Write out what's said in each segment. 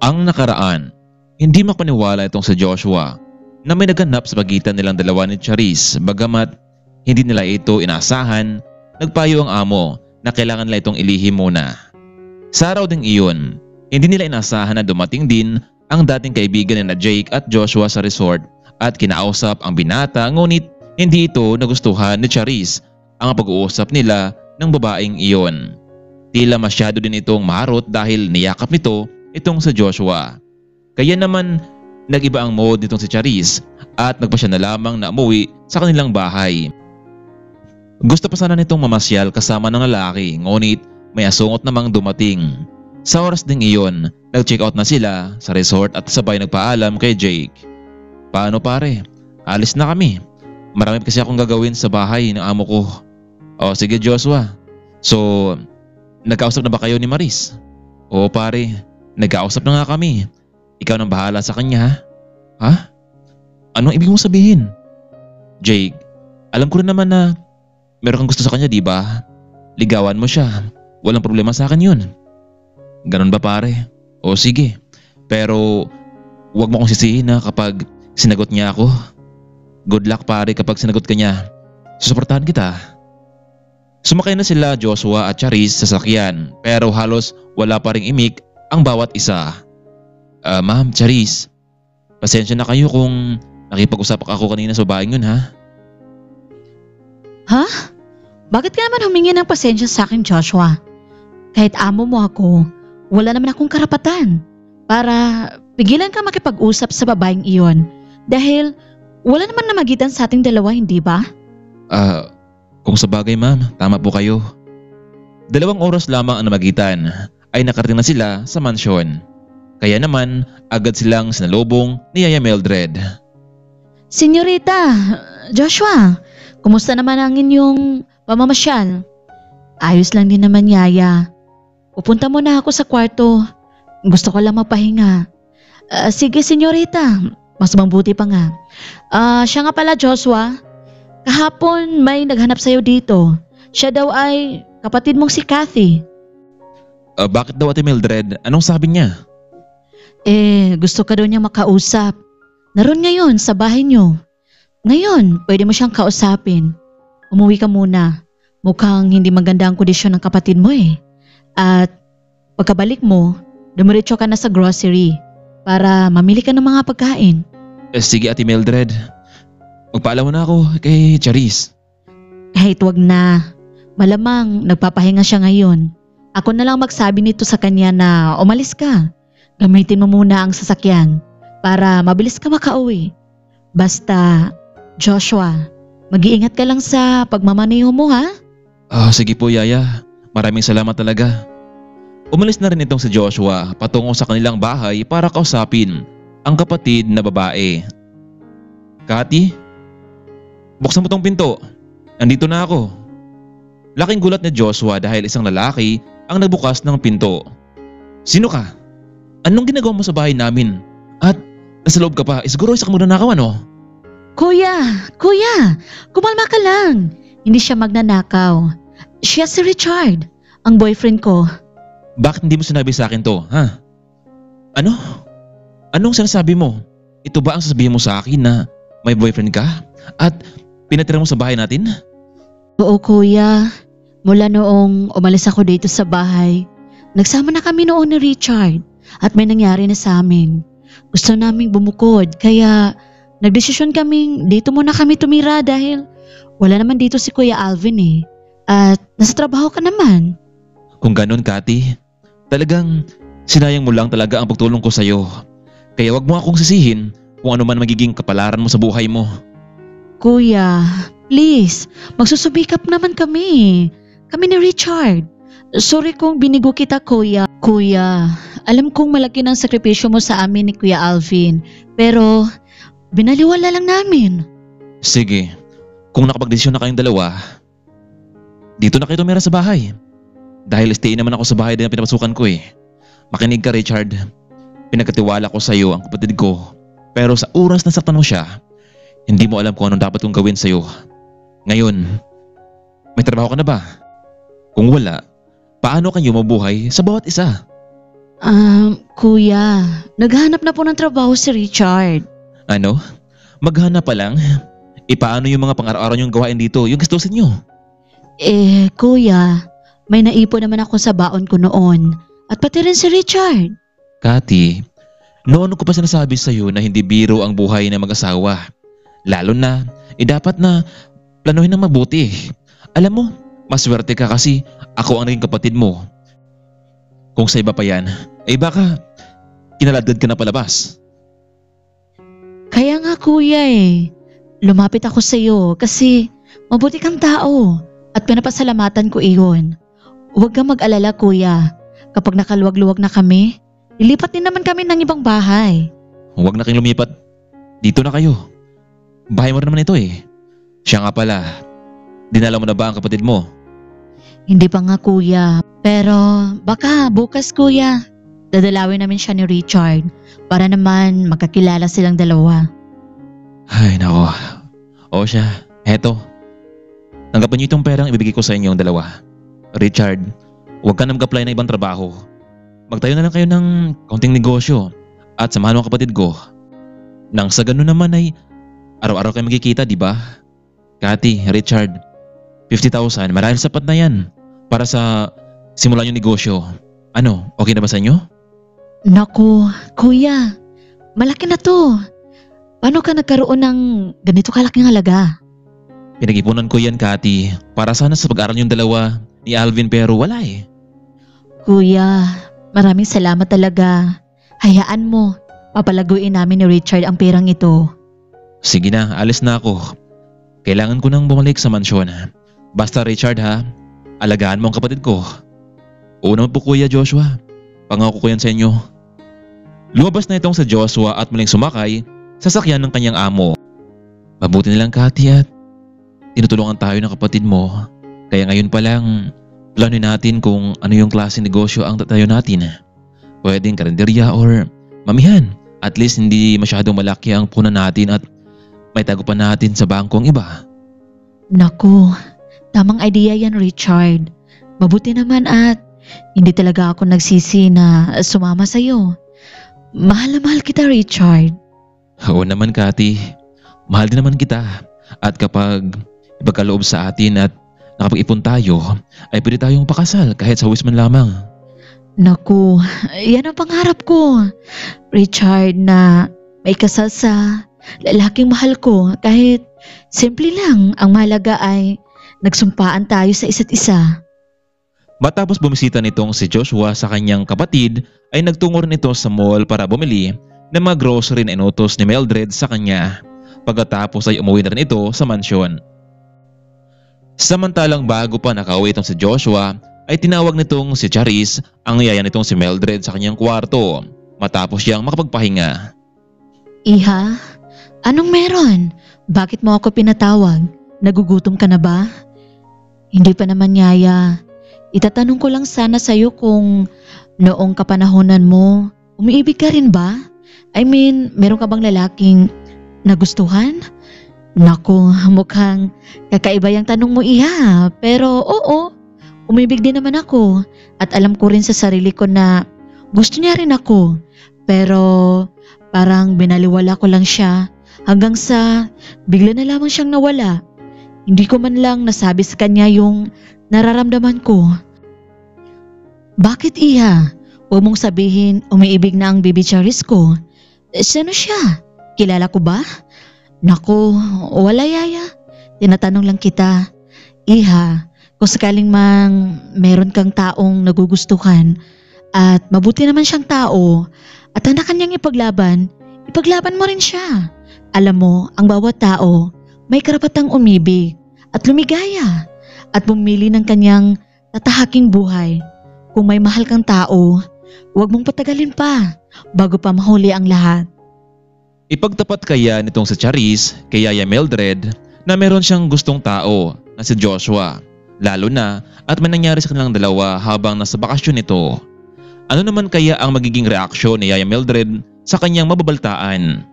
Ang nakaraan, hindi mapaniwala itong si Joshua na may naganap sa pagitan nilang dalawa ni Charis bagamat hindi nila ito inaasahan. Nagpayo ang amo na kailangan nila itong ilihim muna. Sa araw ding iyon, hindi nila inaasahan na dumating din ang dating kaibigan ni na Jake at Joshua sa resort at kinausap ang binata, ngunit hindi ito nagustuhan ni Charis ang pag-uusap nila ng babaeng iyon. Tila masyado din itong maharot dahil niyakap nito itong si Joshua. Kaya naman nag-iba ang mood nitong si Charis at nagpa siya na lamang na umuwi sa kanilang bahay. Gusto pa sana nitong mamasyal kasama ng lalaki, ngunit may asungot namang dumating. Sa oras ding iyon, nag-check out na sila sa resort at sabay nagpaalam kay Jake. Paano pare? Alis na kami. Marami kasi akong gagawin sa bahay ng amo ko. O sige Joshua. So, nagkausap na ba kayo ni Maris? Oo pare, nagkausap na nga kami. Ikaw nang bahala sa kanya ha? Ha? Anong ibig mong sabihin? Jake, alam ko rin naman na meron kang gusto sa kanya, di ba? Ligawan mo siya. Walang problema sa akin yun. Ganon ba pare? O sige. Pero huwag mo akong sisihin na kapag sinagot niya ako. Good luck pare kapag sinagot ka niya. Susuportahan kita. Sumakay na sila Joshua at Charis sa sasakyan pero halos wala pa ring imik ang bawat isa. Ma'am, Charis, pasensya na kayo kung nakipag-usap ako kanina sa bahay yun ha? Ha? Bakit ka naman humingi ng pasensya sa akin, Joshua? Kahit amo mo ako, wala naman akong karapatan para pigilan ka makipag-usap sa babaeng iyon dahil wala naman namagitan sa ating dalawa, hindi ba? Kung sa bagay ma'am, tama po kayo. 2 oras lamang ang namagitan ay nakarating na sila sa mansyon. Kaya naman agad silang sinalubong ni Yaya Mildred. Senyorita, Joshua, kumusta naman ang inyong pamamasyal? Ayos lang din naman, Yaya. Pupunta muna ako sa kwarto. Gusto ko lang mapahinga. Sige, senyorita. Mas mabuti pa nga. Siya nga pala, Joshua. Kahapon may naghanap sa'yo dito. Siya daw ay kapatid mong si Kathy. Bakit daw Ate Mildred? Anong sabi niya? Gusto ka daw niya makausap. Naroon ngayon sa bahay niyo. Ngayon, pwede mo siyang kausapin. Umuwi ka muna. Mukhang hindi maganda ang kondisyon ng kapatid mo At pagkabalik mo, dumiretso ka na sa grocery para mamili ka ng mga pagkain. Sige Ate Mildred. Magpaalam mo na ako kay Charis. Kahit wag na. Malamang nagpapahinga siya ngayon. Ako na lang magsabi nito sa kanya na umalis ka. Gamitin mo muna ang sasakyan para mabilis ka makauwi. Basta, Joshua, mag-iingat ka lang sa pagmamaneho mo ha? Sige po Yaya. Maraming salamat talaga. Umalis na rin itong si Joshua patungo sa kanilang bahay para kausapin ang kapatid na babae. Kathy, buksan mo tong pinto. Andito na ako. Laking gulat ni Joshua dahil isang lalaki ang nagbukas ng pinto. Sino ka? Anong ginagawa mo sa bahay namin? At nasa loob ka pa, siguro isa kang magnanakaw ano? Kuya, kumalma ka lang. Hindi siya magnanakaw. Siya si Richard, ang boyfriend ko. Bakit hindi mo sinabi sa akin to, ha? Ano? Anong sinasabi mo? Ito ba ang sasabihin mo sa akin na may boyfriend ka? At pinatira mo sa bahay natin? Oo kuya, mula noong umalis ako dito sa bahay, nagsama na kami noon ni Richard at may nangyari na sa amin. Gusto naming bumukod kaya nagdesisyon kaming dito muna kami tumira dahil wala naman dito si Kuya Alvin at nasa trabaho ka naman. Kung ganun Kathy, talagang sinayang mo lang talaga ang pagtulong ko sa'yo. Kaya wag mo akong sisihin kung ano man magiging kapalaran mo sa buhay mo. Kuya, please, magsusubikap naman kami. Kami ni Richard. Sorry kung binigo kita kuya. Kuya, alam kong malaki ng sakripisyo mo sa amin ni Kuya Alvin. Pero binaliwala lang namin. Sige, kung nakapagdesisyon na kayong dalawa, dito na kayo tumira sa bahay. Dahil stay naman ako sa bahay din na pinapasukan ko Makinig ka Richard. Pinagkatiwala ko sa iyo ang kapatid ko. Pero sa oras na saktan mo siya, hindi mo alam kung anong dapat kong gawin sa iyo. Ngayon, may trabaho ka na ba? Kung wala, paano kayo mabuhay sa bawat isa? Kuya, naghanap na po ng trabaho si Richard. Ano? Maghanap pa lang? Paano yung mga pang-araw-araw niyong gawain dito, yung gastusin niyo? Kuya, may naipon naman ako sa baon ko noon. At pati rin si Richard. Kati, noon ko pa sinasabi sa'yo na hindi biro ang buhay ng mag-asawa. Lalo na, dapat na planuhin ng mabuti. Alam mo, maswerte ka kasi ako ang naging kapatid mo. Kung sa iba pa yan, baka kinaladkad ka na palabas. Kaya nga kuya lumapit ako sa iyo kasi mabuti kang tao at pinapasalamatan ko iyon. Huwag kang mag-alala kuya, kapag nakaluwag-luwag na kami, lilipat din naman kami ng ibang bahay. Huwag na kayong lumipat. Dito na kayo. Bahay mo rin naman ito Siya nga pala, dinala mo na ba ang kapatid mo? Hindi pa nga kuya, pero baka bukas kuya. Dadalawin namin siya ni Richard para naman magkakilala silang dalawa. Ay nako. O siya, eto. Tanggapin niyo itong perang ibibigay ko sa inyong dalawa. Richard, huwag ka na mag-apply ng ibang trabaho. Magtayo na lang kayo ng kaunting negosyo at samahan mo ang kapatid ko. Nang sa ganun naman ay araw-araw kayo magkikita, di ba? Kati, Richard, 50,000 marahil sapat na yan para sa simulan yung negosyo. Ano, okay na ba sa inyo? Naku, kuya, malaki na to. Paano ka nagkaroon ng ganito kalaking halaga? Pinag-ipunan ko yan, Kati, para sana sa pag-aral yung dalawa ni Alvin pero wala Kuya, maraming salamat talaga. Hayaan mo, papalaguin namin ni Richard ang perang ito. Sige na, alis na ako. Kailangan ko nang bumalik sa mansyon. Basta Richard ha, alagaan mo ang kapatid ko. Oo naman po Kuya Joshua, pangako ko yan sa inyo. Lumabas na itong sa Joshua at muling sumakay sa sasakyan ng kanyang amo. Mabuti nilang Kati at tinutulungan tayo ng kapatid mo. Kaya ngayon pa lang, planuhin natin kung ano yung klaseng negosyo ang tatayo natin. Pwedeng karinderya or mamihan. At least hindi masyadong malaki ang punan natin at may tago pa natin sa bangkong iba. Naku, tamang idea yan Richard. Mabuti naman at hindi talaga ako nagsisi na sumama sa'yo. Mahal na mahal kita Richard. Oo naman Kati, mahal din naman kita. At kapag ipagkaloob sa atin at nakapag-ipon tayo, ay pwede tayong pakasal kahit sa wisman lamang. Naku, yan ang pangarap ko. Richard, na may kasal sa lalaking mahal ko kahit simple lang. Ang mahalaga ay nagsumpaan tayo sa isa't isa. Matapos bumisita nitong si Joshua sa kanyang kapatid ay nagtungo rin ito sa mall para bumili ng mga grocery na inutos ni Mildred sa kanya. Pagkatapos ay umuwi na rin ito sa mansyon. Samantalang bago pa nakauwi itong si Joshua ay tinawag nitong si Charis ang yaya nitong si Mildred sa kanyang kwarto matapos siyang makapagpahinga. Iha, anong meron? Bakit mo ako pinatawag? Nagugutom ka na ba? Hindi pa naman yaya. Itatanong ko lang sana sa'yo kung noong kapanahonan mo, umiibig ka rin ba? I mean, meron ka bang lalaking nagustuhan? Naku, mukhang kakaiba yung tanong mo Iha. Pero oo, umibig din naman ako. At alam ko rin sa sarili ko na gusto niya rin ako. Pero parang binaliwala ko lang siya hanggang sa bigla na lamang siyang nawala. Hindi ko man lang nasabi sa kanya yung nararamdaman ko. Bakit Iha? Huwag mong sabihin umiibig na ang baby Charis ko. Sino siya? Kilala ko ba? Naku, wala yaya. Tinatanong lang kita. Iha, kung sakaling mang meron kang taong nagugustuhan at mabuti naman siyang tao at handa kanyang ipaglaban mo rin siya. Alam mo, ang bawat tao may karapatang umibig at lumigaya at bumili ng kanyang tatahaking buhay. Kung may mahal kang tao, huwag mong patagalin pa bago pa mahuli ang lahat. Ipagtapat kaya nitong si Charis kay Yaya Mildred na meron siyang gustong tao na si Joshua, lalo na at may nangyari sa kanilang dalawa habang nasa bakasyon nito. Ano naman kaya ang magiging reaksyon ni Yaya Mildred sa kanyang mababaltaan?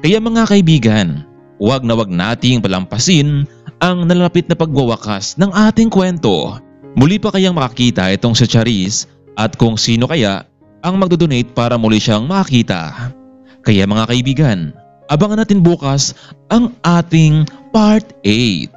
Kaya mga kaibigan, huwag na huwag nating palampasin ang nalalapit na pagwawakas ng ating kwento. Muli pa kayang makakita itong si Charis at kung sino kaya ang magdodonate para muli siyang makita. Kaya mga kaibigan, abangan natin bukas ang ating Part 8.